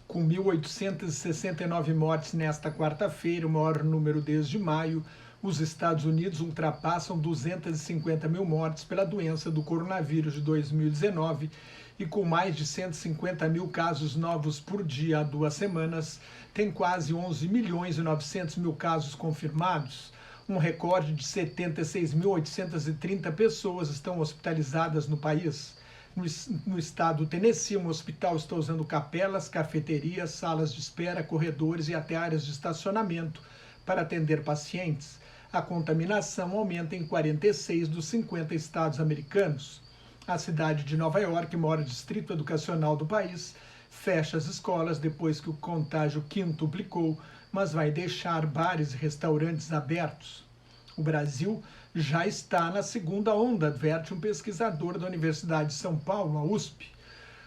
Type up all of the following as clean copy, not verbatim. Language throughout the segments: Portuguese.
Com 1.869 mortes nesta quarta-feira, o maior número desde maio, os Estados Unidos ultrapassam 250 mil mortes pela doença do coronavírus de 2019 e com mais de 150 mil casos novos por dia há 2 semanas, tem quase 11 milhões e 900 mil casos confirmados. Um recorde de 76.830 pessoas estão hospitalizadas no país. No estado do Tennessee, um hospital está usando capelas, cafeterias, salas de espera, corredores e até áreas de estacionamento para atender pacientes. A contaminação aumenta em 46 dos 50 estados americanos. A cidade de Nova York, maior distrito educacional do país, fecha as escolas depois que o contágio quintuplicou, mas vai deixar bares e restaurantes abertos. O Brasil já está na segunda onda, adverte um pesquisador da Universidade de São Paulo, a USP.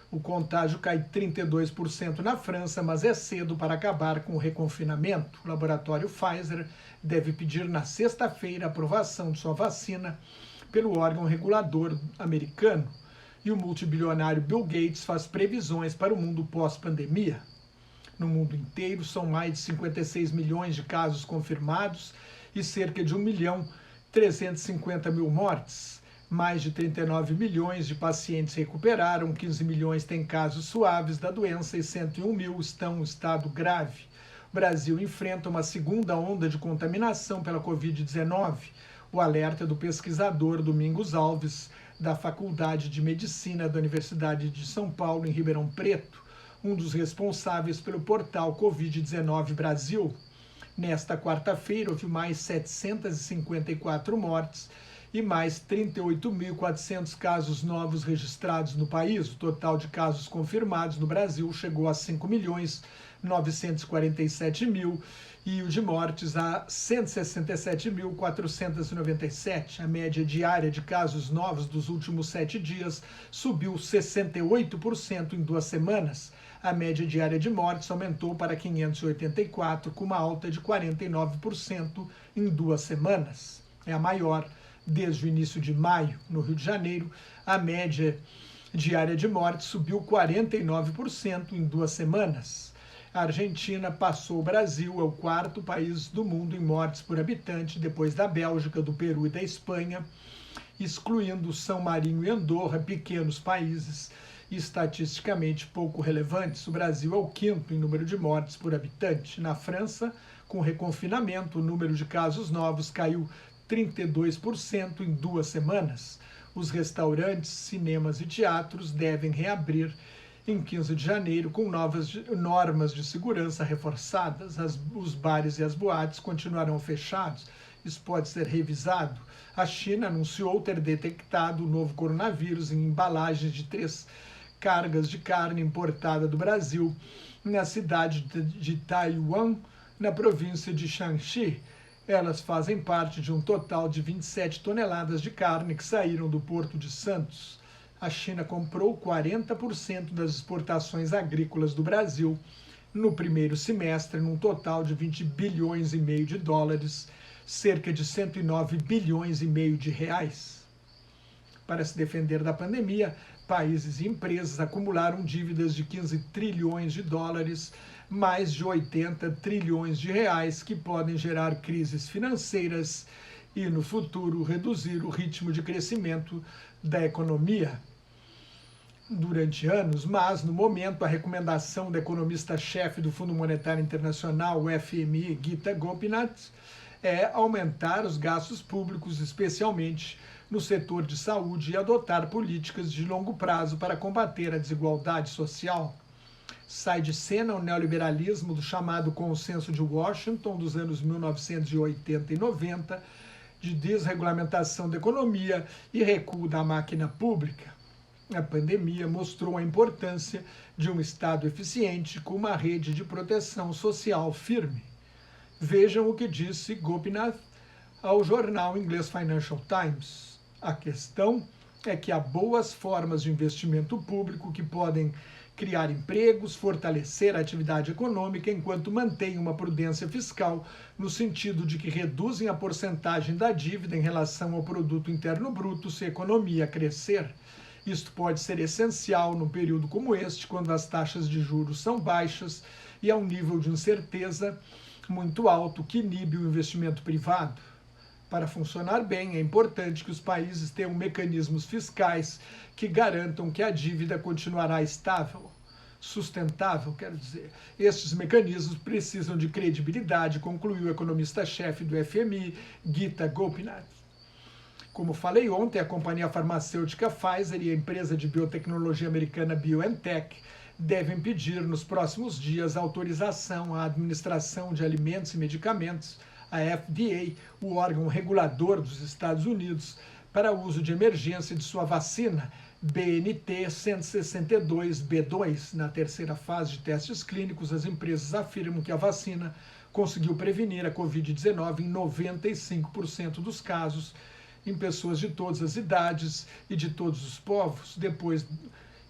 O contágio cai 32% na França, mas é cedo para acabar com o reconfinamento. O laboratório Pfizer deve pedir na sexta-feira a aprovação de sua vacina pelo órgão regulador americano. E o multibilionário Bill Gates faz previsões para o mundo pós-pandemia. No mundo inteiro, são mais de 56 milhões de casos confirmados e cerca de 1.350.000 mortes. Mais de 39 milhões de pacientes recuperaram, 15 milhões têm casos suaves da doença e 101 mil estão em estado grave. O Brasil enfrenta uma segunda onda de contaminação pela Covid-19. O alerta do pesquisador Domingos Alves, da Faculdade de Medicina da Universidade de São Paulo, em Ribeirão Preto, um dos responsáveis pelo portal Covid-19 Brasil. Nesta quarta-feira, houve mais 754 mortes e mais 38.400 casos novos registrados no país. O total de casos confirmados no Brasil chegou a 5.947.000 e o de mortes a 167.497. A média diária de casos novos dos últimos 7 dias subiu 68% em 2 semanas. A média diária de mortes aumentou para 584, com uma alta de 49% em 2 semanas. É a maior desde o início de maio. No Rio de Janeiro, a média diária de mortes subiu 49% em 2 semanas. A Argentina passou o Brasil, é o 4º país do mundo em mortes por habitante, depois da Bélgica, do Peru e da Espanha, excluindo São Marino e Andorra, pequenos países estatisticamente pouco relevantes. O Brasil é o 5º em número de mortes por habitante. Na França, com reconfinamento, o número de casos novos caiu 32% em 2 semanas. Os restaurantes, cinemas e teatros devem reabrir em 15 de janeiro com novas normas de segurança reforçadas. Os bares e as boates continuarão fechados. Isso pode ser revisado. A China anunciou ter detectado o novo coronavírus em embalagens de 3 cargas de carne importada do Brasil na cidade de Taiwan, na província de Shanxi. Elas fazem parte de um total de 27 toneladas de carne que saíram do Porto de Santos. A China comprou 40% das exportações agrícolas do Brasil no primeiro semestre, num total de 20 bilhões e meio de dólares, cerca de 109 bilhões e meio de reais. Para se defender da pandemia, países e empresas acumularam dívidas de 15 trilhões de dólares, mais de 80 trilhões de reais, que podem gerar crises financeiras e, no futuro, reduzir o ritmo de crescimento da economia durante anos. Mas, no momento, a recomendação da economista-chefe do Fundo Monetário Internacional, o FMI, Gita Gopinath, é aumentar os gastos públicos, especialmente no setor de saúde, e adotar políticas de longo prazo para combater a desigualdade social. Sai de cena o neoliberalismo do chamado Consenso de Washington dos anos 1980 e 90, de desregulamentação da economia e recuo da máquina pública. A pandemia mostrou a importância de um Estado eficiente com uma rede de proteção social firme. Vejam o que disse Gopinath ao jornal inglês Financial Times. A questão é que há boas formas de investimento público que podem criar empregos, fortalecer a atividade econômica, enquanto mantêm uma prudência fiscal, no sentido de que reduzem a porcentagem da dívida em relação ao produto interno bruto se a economia crescer. Isto pode ser essencial num período como este, quando as taxas de juros são baixas e há um nível de incerteza muito alto que inibe o investimento privado. Para funcionar bem, é importante que os países tenham mecanismos fiscais que garantam que a dívida continuará estável, sustentável, quero dizer. Estes mecanismos precisam de credibilidade, concluiu o economista-chefe do FMI, Gita Gopinath. Como falei ontem, a companhia farmacêutica Pfizer e a empresa de biotecnologia americana BioNTech devem pedir nos próximos dias autorização à Administração de Alimentos e Medicamentos, a FDA, o órgão regulador dos Estados Unidos, para uso de emergência de sua vacina BNT-162b2. Na terceira fase de testes clínicos, as empresas afirmam que a vacina conseguiu prevenir a Covid-19 em 95% dos casos, em pessoas de todas as idades e de todos os povos.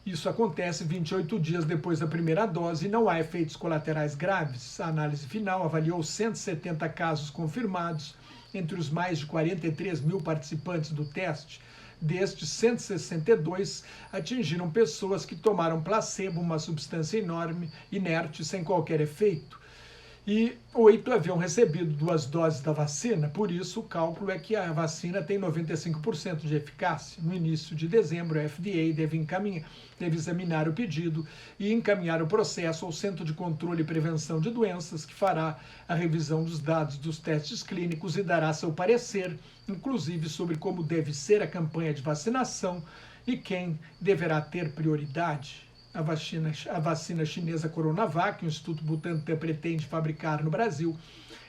Isso acontece 28 dias depois da primeira dose e não há efeitos colaterais graves. A análise final avaliou 170 casos confirmados entre os mais de 43 mil participantes do teste. Destes, 162 atingiram pessoas que tomaram placebo, uma substância inerte, sem qualquer efeito. E 8 haviam recebido 2 doses da vacina, por isso o cálculo é que a vacina tem 95% de eficácia. No início de dezembro, a FDA deve examinar o pedido e encaminhar o processo ao Centro de Controle e Prevenção de Doenças, que fará a revisão dos dados dos testes clínicos e dará seu parecer, inclusive sobre como deve ser a campanha de vacinação e quem deverá ter prioridade. A vacina chinesa Coronavac, que o Instituto Butantan pretende fabricar no Brasil,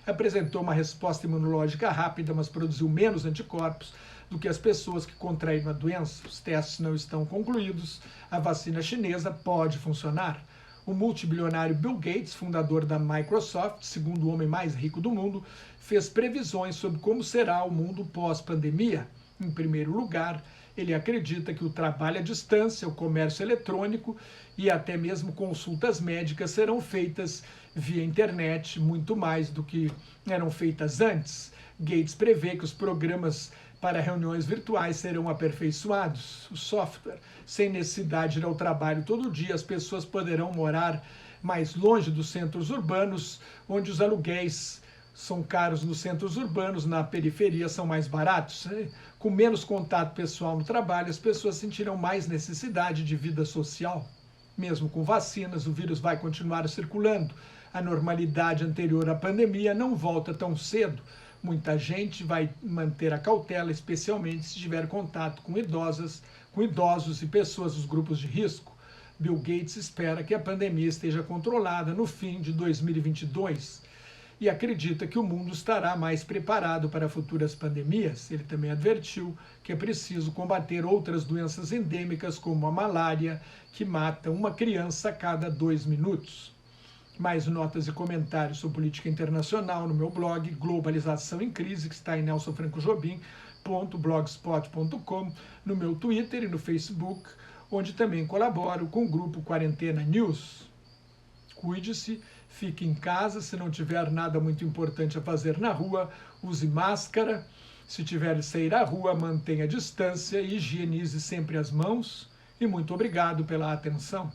apresentou uma resposta imunológica rápida, mas produziu menos anticorpos do que as pessoas que contraíram a doença. Os testes não estão concluídos. A vacina chinesa pode funcionar. O multibilionário Bill Gates, fundador da Microsoft, segundo o homem mais rico do mundo, fez previsões sobre como será o mundo pós-pandemia. Em primeiro lugar, ele acredita que o trabalho à distância, o comércio eletrônico e até mesmo consultas médicas serão feitas via internet, muito mais do que eram feitas antes. Gates prevê que os programas para reuniões virtuais serão aperfeiçoados. O software, sem necessidade de ir ao trabalho todo dia, as pessoas poderão morar mais longe dos centros urbanos, onde os aluguéis são caros nos centros urbanos, na periferia são mais baratos. Com menos contato pessoal no trabalho, as pessoas sentirão mais necessidade de vida social. Mesmo com vacinas, o vírus vai continuar circulando. A normalidade anterior à pandemia não volta tão cedo. Muita gente vai manter a cautela, especialmente se tiver contato com idosos e pessoas dos grupos de risco. Bill Gates espera que a pandemia esteja controlada no fim de 2022 e acredita que o mundo estará mais preparado para futuras pandemias. Ele também advertiu que é preciso combater outras doenças endêmicas, como a malária, que mata uma criança a cada 2 minutos. Mais notas e comentários sobre política internacional no meu blog Globalização em Crise, que está em nelsonfrancojobim.blogspot.com, no meu Twitter e no Facebook, onde também colaboro com o grupo Quarentena News. Cuide-se, fique em casa, se não tiver nada muito importante a fazer na rua, use máscara. Se tiver de sair à rua, mantenha a distância e higienize sempre as mãos. E muito obrigado pela atenção.